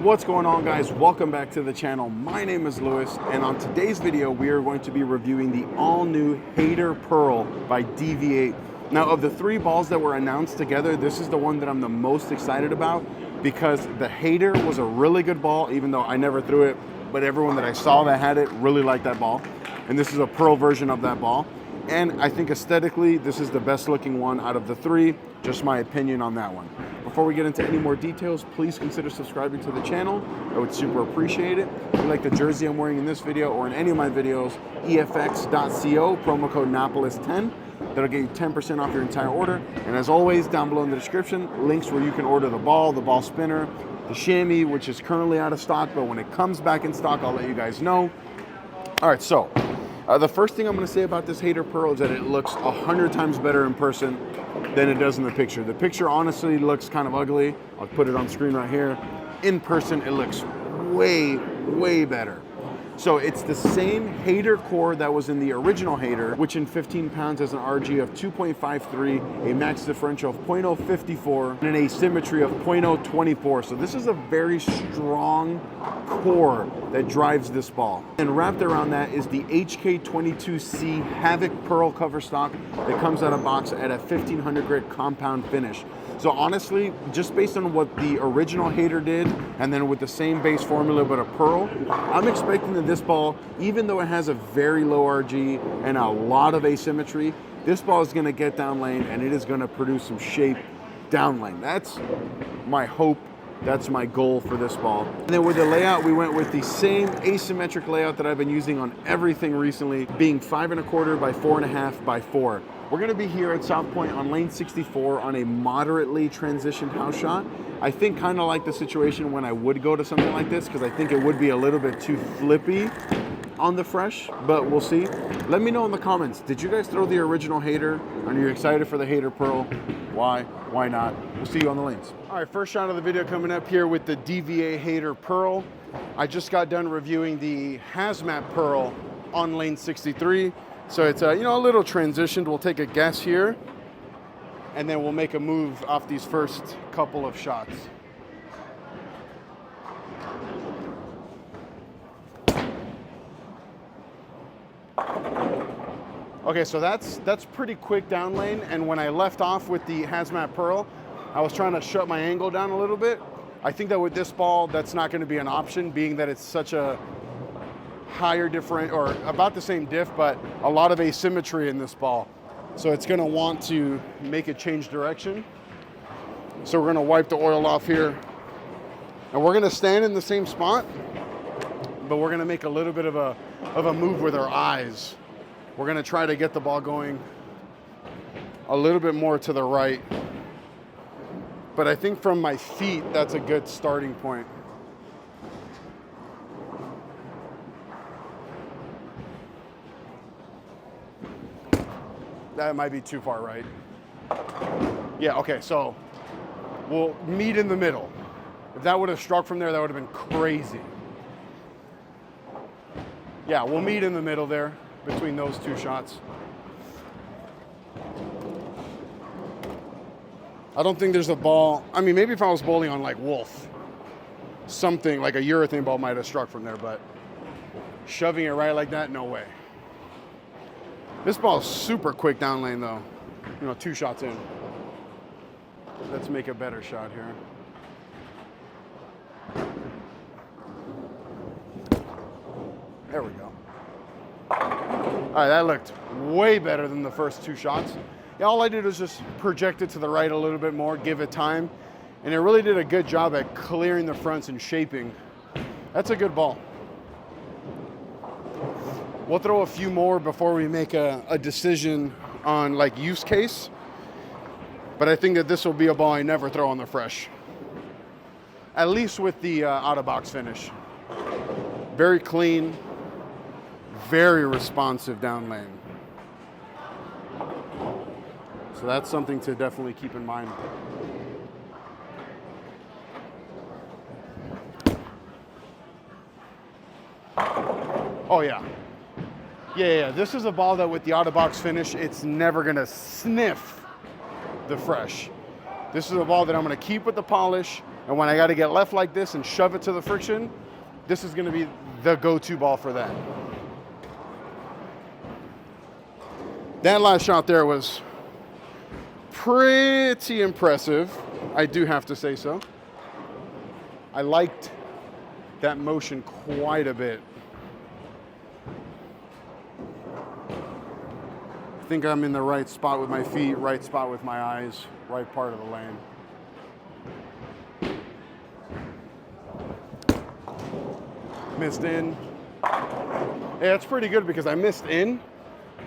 What's going on, guys? Welcome back to the channel. My name is Lewis, and on today's video we are going to be reviewing the all-new Hater Pearl by DV8. Now, of the three balls that were announced together, this is the one that I'm the most excited about because the Hater was a really good ball, even though I never threw it, but everyone that I saw that had it really liked that ball. And this is a Pearl version of that ball. And I think aesthetically, this is the best looking one out of the three. Just my opinion on that one. Before we get into any more details, please consider subscribing to the channel. I would super appreciate it. If you like the jersey I'm wearing in this video or in any of my videos, efx.co, promo code Napoles10. That'll get you 10% off your entire order. And as always, down below in the description, links where you can order the ball spinner, the chamois, which is currently out of stock, but when it comes back in stock, I'll let you guys know. All right, so the first thing I'm going to say about this Hater Pearl is that it looks 100 times better in person than it does in the picture. The picture honestly looks kind of ugly. I'll put it on screen right here. In person, it looks way, way better. So it's the same Hater core that was in the original Hater, which in 15 pounds has an RG of 2.53, a max differential of 0.054, and an asymmetry of 0.024. So this is a very strong core that drives this ball. And wrapped around that is the HK22C Havoc Pearl cover stock that comes out of box at a 1500 grit compound finish. So honestly, just based on what the original Hater did, and then with the same base formula but a Pearl, I'm expecting that this ball, even though it has a very low RG and a lot of asymmetry, this ball is going to get down lane and it is going to produce some shape down lane. That's my hope. That's my goal for this ball. And then with the layout, we went with the same asymmetric layout that I've been using on everything recently, being 5 1/4 by 4 1/2 by 4. We're gonna be here at South Point on lane 64 on a moderately transitioned house shot. I think kind of like the situation when I would go to something like this, because I think it would be a little bit too flippy on the fresh, but we'll see. Let me know in the comments, did you guys throw the original Hater? Are you excited for the Hater Pearl? Why? Why not? We'll see you on the lanes. All right, first shot of the video coming up here with the DV8 Hater Pearl. I just got done reviewing the Hazmat Pearl on lane 63. So it's a little transitioned. We'll take a guess here, and then we'll make a move off these first couple of shots. Okay, so that's pretty quick down lane, and when I left off with the Hazmat Pearl, I was trying to shut my angle down a little bit. I think that with this ball, that's not going to be an option, being that it's such a higher different, or about the same diff, but a lot of asymmetry in this ball. So it's going to want to make it change direction. So we're going to wipe the oil off here, and we're going to stand in the same spot, but we're going to make a little bit of a move with our eyes. We're going to try to get the ball going a little bit more to the right. But I think from my feet, that's a good starting point. That might be too far right. Yeah, okay, so we'll meet in the middle. If that would have struck from there, that would have been crazy. Yeah, we'll meet in the middle there between those two shots. I don't think there's a ball. I mean, maybe if I was bowling on like Wolf, something like a urethane ball might have struck from there, but shoving it right like that, no way. This ball is super quick down lane though. 2 shots in. Let's make a better shot here. There we go. All right, that looked way better than the first 2 shots. Yeah, all I did was just project it to the right a little bit more, give it time. And it really did a good job at clearing the fronts and shaping. That's a good ball. We'll throw a few more before we make a decision on like use case. But I think that this will be a ball I never throw on the fresh. At least with the out of box finish. Very clean, very responsive down lane. So that's something to definitely keep in mind. Oh yeah. Yeah, this is a ball that with the out-of-box finish, it's never gonna sniff the fresh. This is a ball that I'm gonna keep with the polish. And when I got to get left like this and shove it to the friction, this is going to be the go-to ball for that. That last shot there was pretty impressive. I do have to say so. I liked that motion quite a bit. I think I'm in the right spot with my feet, right spot with my eyes, right part of the lane. Missed in. Yeah, it's pretty good because I missed in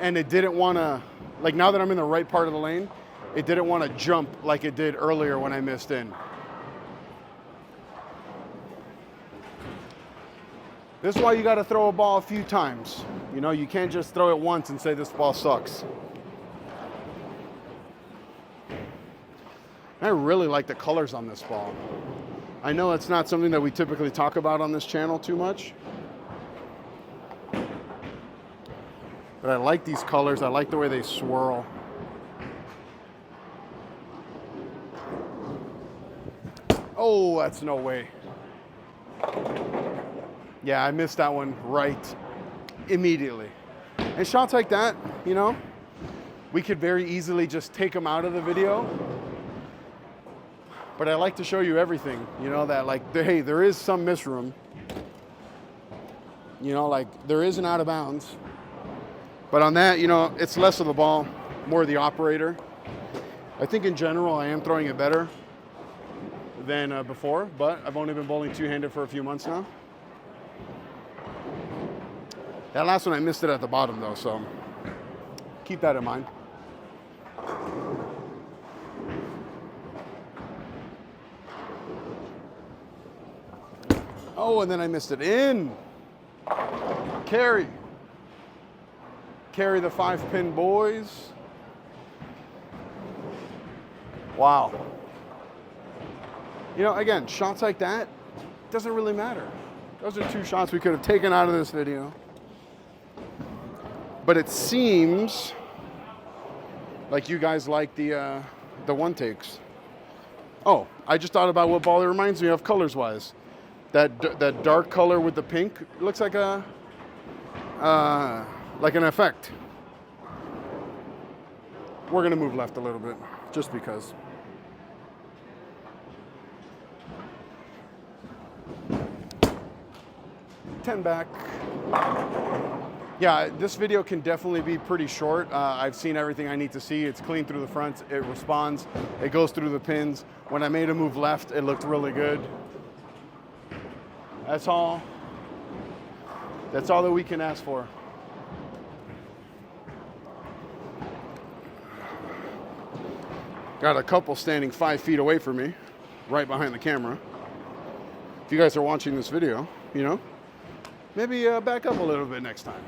and it didn't want to, like now that I'm in the right part of the lane, it didn't want to jump like it did earlier when I missed in. This is why you got to throw a ball a few times. You know, you can't just throw it once and say this ball sucks. I really like the colors on this ball. I know it's not something that we typically talk about on this channel too much, but I like these colors. I like the way they swirl. Oh, that's no way. Yeah, I missed that one right immediately. And shots like that, you know, we could very easily just take them out of the video. But I like to show you everything, you know, that like, hey, there is some miss room. You know, like there is an out of bounds. But on that, you know, it's less of the ball, more the operator. I think in general, I am throwing it better than before, but I've only been bowling two-handed for a few months now. That last one, I missed it at the bottom though, so keep that in mind. Oh, and then I missed it in. Carry. Carry the 5-pin, boys. Wow. You know, again, shots like that, doesn't really matter. Those are two shots we could have taken out of this video. But it seems like you guys like the one takes. Oh, I just thought about what ball it reminds me of colors-wise. That dark color with the pink looks like a like an effect. We're gonna move left a little bit, just because. Ten back. Yeah, this video can definitely be pretty short. I've seen everything I need to see. It's clean through the front. It responds. It goes through the pins. When I made a move left, it looked really good. That's all. That's all that we can ask for. Got a couple standing 5 feet away from me, right behind the camera. If you guys are watching this video, you know, maybe back up a little bit next time.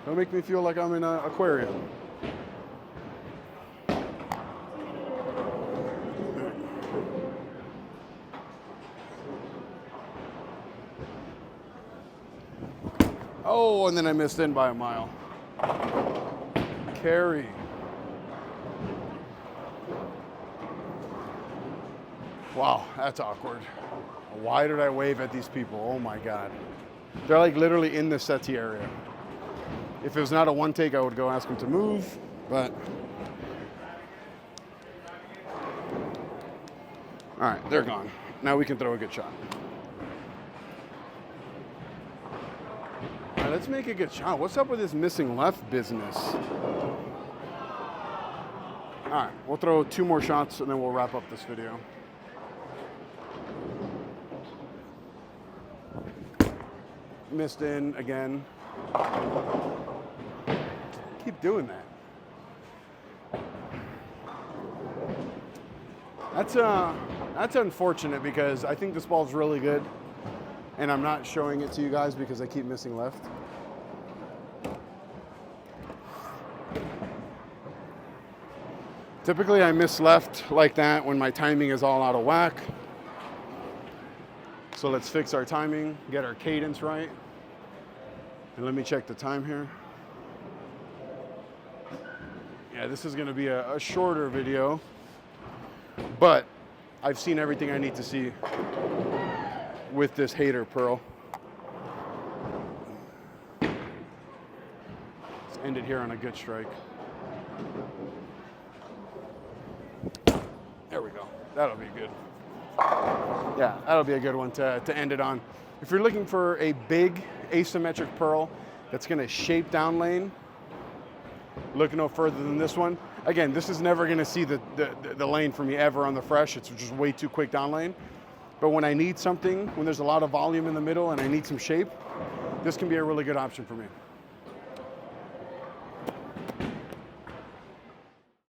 Don't make me feel like I'm in an aquarium. Oh, and then I missed in by a mile. Carry. Wow, that's awkward. Why did I wave at these people? Oh my God. They're like literally in the settee area. If it was not a one take, I would go ask them to move, but. All right, they're gone. Now we can throw a good shot. All right, let's make a good shot. What's up with this missing left business? All right, we'll throw 2 more shots and then we'll wrap up this video. Missed in again. Keep doing that. That's unfortunate because I think this ball's really good and I'm not showing it to you guys because I keep missing left. Typically I miss left like that when my timing is all out of whack. So let's fix our timing, get our cadence right. And let me check the time here. Yeah, this is gonna be a shorter video, but I've seen everything I need to see with this Hater Pearl. Let's end it here on a good strike. There we go. That'll be good. Yeah, that'll be a good one to end it on. If you're looking for a big asymmetric pearl that's gonna shape down lane, look no further than this one. Again, this is never gonna see the lane for me ever on the fresh. It's just way too quick down lane. But when I need something, when there's a lot of volume in the middle and I need some shape, this can be a really good option for me.